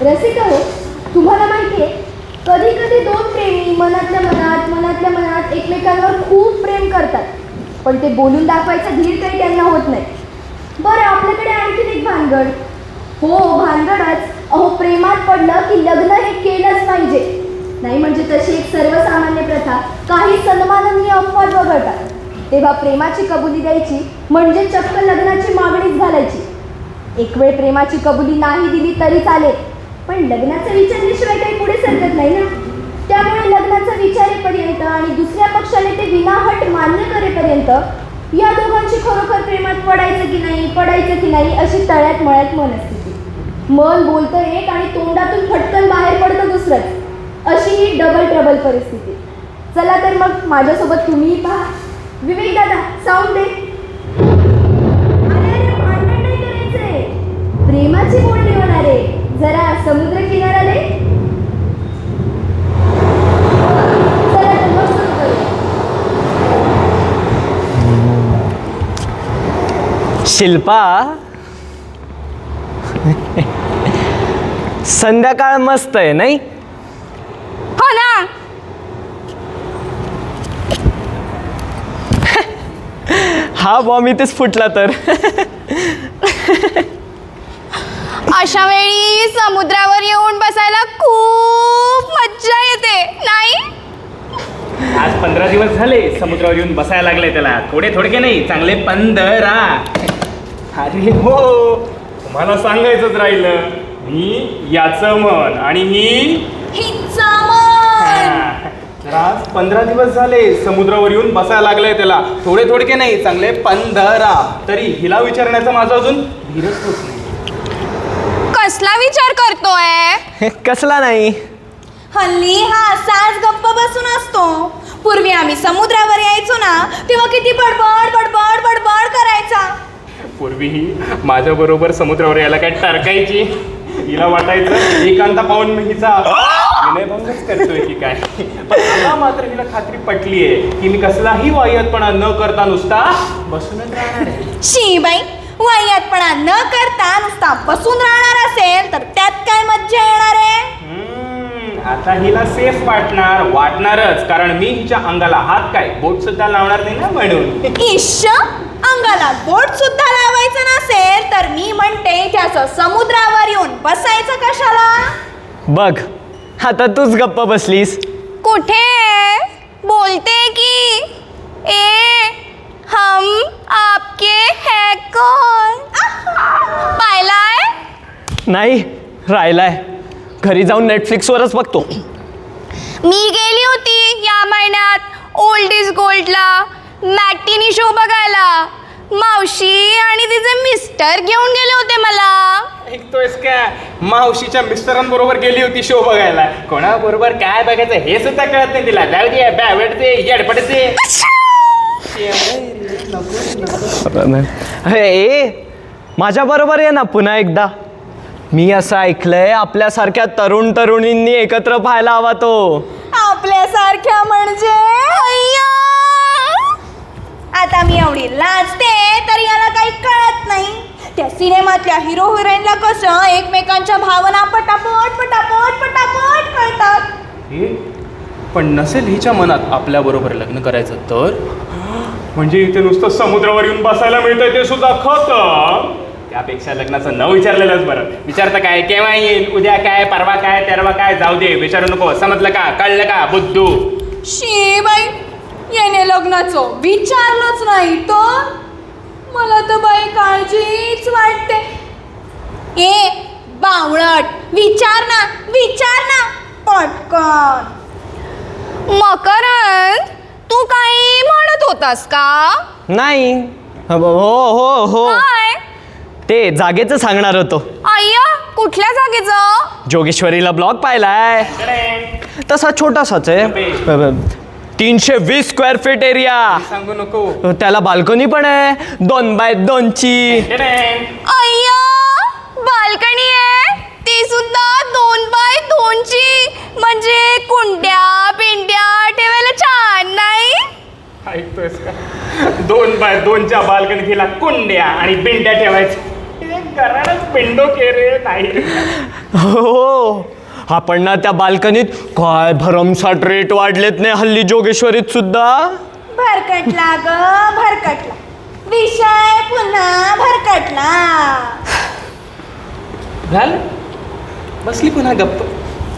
रसिका हो, तुम्हाला माहिती आहे कधी कधी दोन प्रेमी मनातल्या मनात एकमेकांवर खूप प्रेम करतात, पण ते बोलून दाखवायचा धीर काही त्यांना होत नाही. बरं, आपल्याकडे आणखीन एक भानगड. हो, भानगडच. अहो, प्रेमात पडलं की लग्न हे केलंच पाहिजे. नाही म्हणजे तशी एक सर्वसामान्य प्रथा काही सन्माननीय अपवाद वगळतात. तेव्हा प्रेमाची कबुली द्यायची म्हणजे चक्क लग्नाची मागणीच घालायची. एक वेळ प्रेमाची कबुली नाही दिली तरी चालेल, पण लग्नाचा विचारल्याशिवाय काही पुढे सरकत नाही ना. त्यामुळे लग्नाचा विचारेपर्यंत आणि दुसऱ्या पक्षाने ते विनाहट मान्य करेपर्यंत या दोघांची खरोखर प्रेमात पडायचं की नाही अशी तळ्यात मळ्यात मनस्थिती. मन बोलतं एक आणि तोंडातून फटकन बाहेर पडतं दुसरंच. अशी ही डबल ट्रबल परिस्थिती. चला तर मग माझ्यासोबत तुम्हीही पहा. विवेक दादा, साऊंड दे. अरे भांडण नाही करायचंय, प्रेमाची बोलणी होणार आहे. जरा समुद्र किनाऱ्याला चला तर मग सुरू करूया. शिल्पा, संध्याकाळ मस्त आहे नाही? हो ना. हा बॉम्ब इथेच फुटला तर. अशा वेळी समुद्रावर येऊन बसायला खूप मज्जा येते नाही? आज 15 दिवस झाले समुद्रावर येऊन बसायला लागले त्याला. थोडके नाही, चांगले 15. अरे हो, तुम्हाला सांगायचंच राहिलं. मी याचं मन आणि हिचा मन. तर आज 15 दिवस झाले समुद्रावर येऊन बसायला लागलंय त्याला. थोडके नाही, चांगले 15. तरी हिला विचारण्याचा माझा अजून धीरच होत नाही. कसला विचार करतोय? कसला नाही. हल्ली हा असाच गप्प बसून असतो. पूर्वी आम्ही समुद्रावर यायचो ना, तेव्हा किती बडबड बडबड बडबड करायचा. पूर्वीही माझ्या बरोबर समुद्रावर यायला काय टरकायची. हिला वाटायचं एकांता पाहून हिचा विनयभंगच करतोय की काय. पण आता मात्र हिला खात्री पटली आहे की मी कसलाही वाह्यातपणा न करता नुसता बसूनच राहणार आहे. शी बाई, वाह्यातपणा न करता नुसता बसून राहणार असेल तर त्यात काय मज्जा येणार आहे? आता हिला सेफ वाटणारच, कारण मी हिच्या अंगाला हात काय बोट सुद्धा लावणार नाही ना म्हणून. इश्श, अंगाला बोट सुद्धा लावायचं नसेल तर मी म्हणते त्याचं समुद्रावर येऊन बसायचं कशाला? बघ, आता तूच गप्प बसलीस. कुठे बोलते की हम आपके है कौन पाहिलाय? नाही, राहिलाय. घरी जाऊन नेटफ्लिक्सवरच बघतो. मी गेली होती या महिन्यात ओल्ड इज गोल्डला मॅटिनी शो बघायला. मावशी आणि तिचे मिस्टर घेऊन गेले होते मला. ऐकतोयस का? मावशीच्या मिस्टरांबरोबर गेली होती शो बघायला. कोणाबरोबर काय बघायचं हे सुद्धा कळत नाही तिला. जाऊ दे, बॅवडचे येडपडचे. ए, माझ्या बरोबर ये ना पुन्हा एकदा. मी असं ऐकलंय आपल्यासारख्या तरुणींनी एकत्र पाहायला हवा तो. आपल्यासारख्या म्हणजे आता मी एवढी लाजते तरी याला काही कळत नाही. त्या सिनेमातल्या हिरो हिरोईनला कसं एकमेकांच्या भावना पटापट पटापट पटापट कळतात. पण नसेल हिच्या मनात आपल्या बरोबर लग्न करायचं तर? म्हणजे इथे नुसतं समुद्रावर येऊन बसायला मिळतंय ते सुद्धा खतं. त्यापेक्षा लग्नाचं न विचारलेलंच बरं. विचारतं काय, केव्हा येईल, उद्या काय, परवा काय, तेरवा काय, जाऊ दे, विचारू नको. समजलं का, कळलं का बुद्धू? शी बाई, याने लग्नाचं विचारलंच नाही तर मला तर बाई काळजीच वाटते. ए बावळट, विचार ना पटकन. मकरंद, तू काही म्हणत होतास का? नाही. हो, काय? ते जागेचं सांगणार होतो. अय्या, कुठल्या जागेचं? जोगेश्वरीला ब्लॉग पाहिलाय. तसा छोटासाच आहे, 320 स्क्वेअर फीट एरिया. सांगू नको. त्याला बाल्कनी पण आहे 2x2ची. अय्या, बाल्कनी आहे ती सुद्धा 2x2ची. म्हणजे कुंड्या पिंड्या ठेवायला छान नाही? ऐकतोयस का? 2x2च्या बाल्कनीला कुंड्या आणि बिंड्या ठेवायच्या. करायलाच पिंडो केरे नाही. हो आपण ना त्या बाल्कनीत काय भरमसाठ रेट वाढलेत नाही हल्ली जोगेश्वरीत सुद्धा. भरकटला ग भरकटला, विषय पुन्हा भरकटला. झालं बसली पुन्हा गप्प.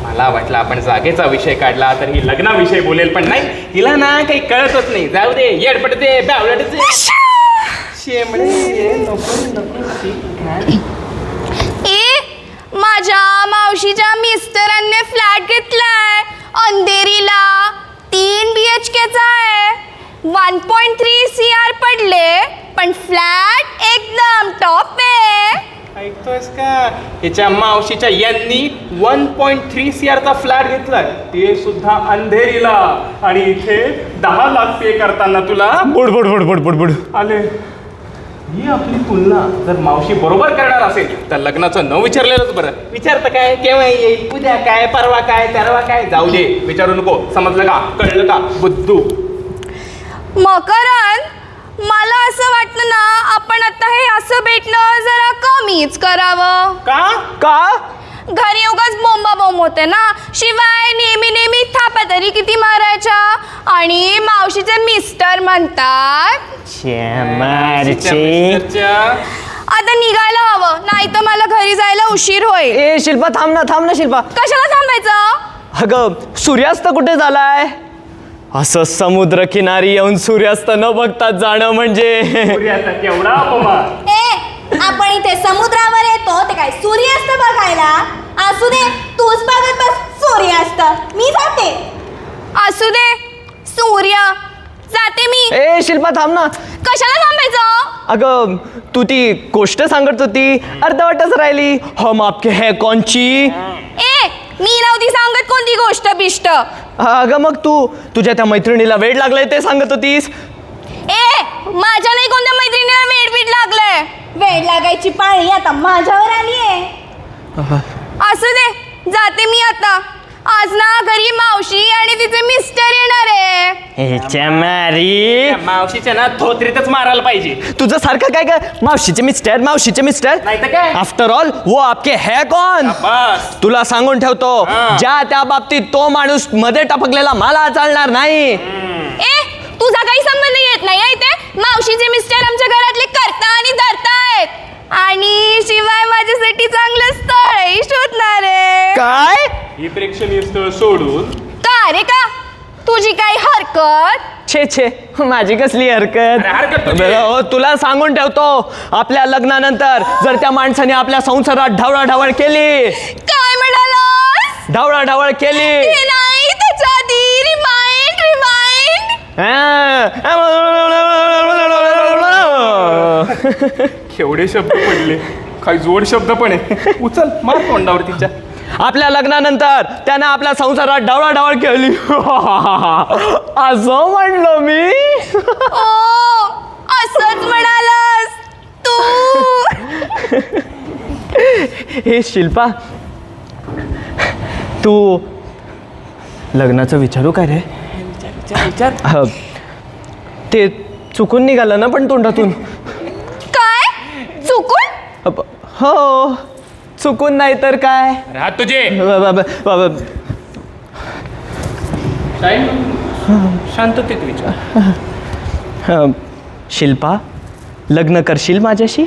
मला वाटलं आपण जागेचा विषय काढला तर ही लग्नाविषयी बोलेल, पण नाही, हिला ना काही कळतच नाही. जाऊ दे, येडपडते बावळटते शेमडे. नको नको. माझ्या मावशीच्या मिस्टरांनी फ्लॅट घेतलाय अंधेरीला. 3 BHKचा आहे. 1.3 CR पडले, पण फ्लॅट एकदम टॉप आहे. ऐकतोयस का? हिच्या मावशीच्या यांनी 1.3 CRचा फ्लॅट घेतलाय, ते सुद्धा अंधेरीला. आणि इथे 10 लाख पे करताना तुला बुड बुड बुड बुड बुड बुड आले. ही आपली तुलना जर मावशी बरोबर करणार असेल तर लग्नाचं न विचारलेलंच बरं. विचारतं काय, केव्हा येईल, उद्या काय, परवा काय, तेरवा काय, जाऊ दे, विचारू नको. समजलं का, कळलं का बुद्धू? मकरन, मला असं वाटतं ना आपण आता हे असं भेटणं जरा कमीच करावं. का? का? घरी उगाच बोंबाबोंब होते ना. शिवाय नेहमी नेहमी थापा तरी किती मारायच्या. आणि मावशीचे मिस्टर म्हणतात आता निघायला हवं, नाही तर मला घरी जायला उशीर होईल. ए शिल्पा थांब ना शिल्पा. कशाला थांबायचं? अगं सूर्यास्त कुठे झालाय? असं समुद्र किनारी येऊन सूर्यास्त न बघता जाणं म्हणजे सूर्याचा केवढा अपमान. आपण इथे समुद्रावर येतो ते काय सूर्यास्त बघायला? असू दे, तूच बघत बस सूर्यास्त, मी जाते. असू दे, सूर्य जाते मी. ए शिल्पा थांब ना. कशाला थांबायचं? अगं तू ती गोष्ट सांगत होती, अर्धवटच राहिली. हम आपके है कौनची? मी नव्हती सांगत कोणती गोष्ट बिष्ट. अगं मग तू तुझ्या त्या मैत्रिणीला वेड लागलंय ते सांगत होतीस. माझ्या नाही कोणत्या मैत्रिणीला वेडपीठ लागलंय. वेळ लागायची पाळी आता माझ्यावर आली आहे. असू दे, जाते मी आता. आज ना घरी मावशी आणि तिचे मिस्टर येणार आहे. त्या मावशीच्या ना थोत्रीतच मारायला पाहिजे. तुझं सारखं काय काय मावशीचे मिस्टर नाही तर काय? आफ्टर ऑल वो आपके है कौन? बस तुला सांगून ठेवतो, हा. ज्या त्या बाबतीत तो माणूस मध्ये टपकलेला मला चालणार नाही. तुझा काही संबंध येत नाही इथे. मावशीचे मिस्टर आमच्या घरातले करता आणि धरतायत. आणि शिवाय माझ्यासाठी चांगलं स्थळही शोधणार आहे. काय? ही प्रेक्षणीय स्थळ सोडून का रे का? तुझी काही हरकत? छे माझी कसली अरे, हरकत तुझी. हो, तुला सांगून ठेवतो, आपल्या लग्नानंतर जर त्या माणसाने आपल्या संसारात ढवळाढवळ केली, काय म्हणालास? ढवळाढवळ केली, हे नाही, त्याच्या आधी रिमाइंड. केवढे शब्द पडले, काही जोड शब्द पण आहे. उचल मार तोंडावर तिच्या. आपल्या लग्नानंतर त्यानं आपल्या संसारात ढवळाढवळ केली असं म्हणलो मी. असंच म्हणालास तू. हे शिल्पा, तू लग्नाचं विचारू काय रे? विचार. ते चुकून निघालं ना पण तोंडातून. काय चुकून? हो, चुकून नाही तर काय. राहत तुझे शांततेत विचार. शिल्पा, लग्न करशील माझ्याशी?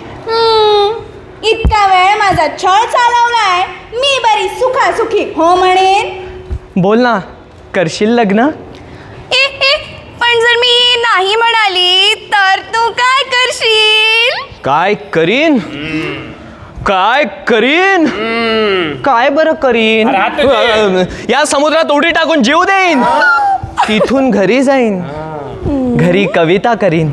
इतका वेळ माझा छळ चालवलाय, मी बरी सुखासुखी हो म्हणेन. बोल ना, करशील लग्न? पण जर मी नाही म्हणाली तर तू काय करशील? काय करीन? काय बरं करीन? या समुद्रात उडी टाकून जीव देईन, तिथून घरी जाईन, घरी कविता करीन,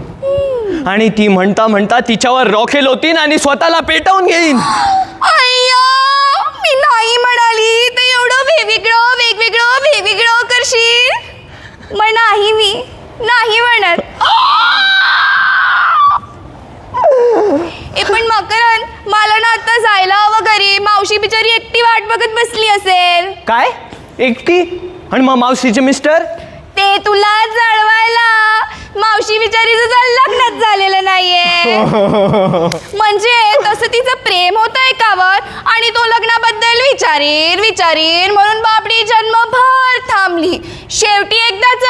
आणि ती म्हणता म्हणता तिच्यावर रॉकेल होतीन आणि स्वतःला पेटवून घेईन. अय्या, मी नाही म्हणाली तर एवढं वेगवेगळं करशील. मग नाही, मी नाही म्हणत. पण मकरन, मला ना आता जायला हवं घरी. मावशी बिचारी एकटी वाट बघत बसली असेल. काय एकटी? आणि मग मावशीचे मिस्टर? ते तुला जळवायला. मावशी बिचारीचं तर लग्नच झालेलं नाहीये. म्हणजे तसं तिचं प्रेम होतं एकावर आणि तो लग्नाबद्दल विचारीन म्हणून बापडी जन्मभर थांबली. शेवटी एकदाच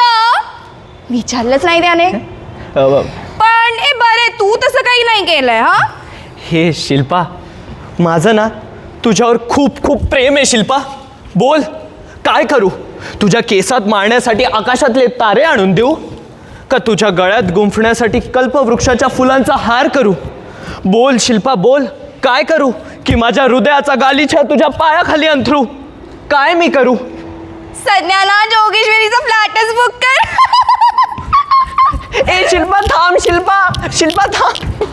विचारलंच नाही त्याने. पण ए बरे, तू तसं काही नाही केलंय. हा हे शिल्पा, माझं ना तुझ्यावर खूप खूप प्रेम आहे शिल्पा. बोल, काय करू? तुझ्या केसात मारण्यासाठी आकाशातले तारे आणून देऊ का तुझ्या गळ्यात गुंफण्यासाठी कल्पवृक्षाच्या फुलांचा हार करू? बोल शिल्पा, बोल, काय करू? की माझ्या हृदयाचा गालिचा तुझ्या पायाखाली अंथरू? काय मी करू? सध्याना जोगेश्वरीचा फ्लॅटच बुक कर. ए शिल्पा थांब, शिल्पा थांब.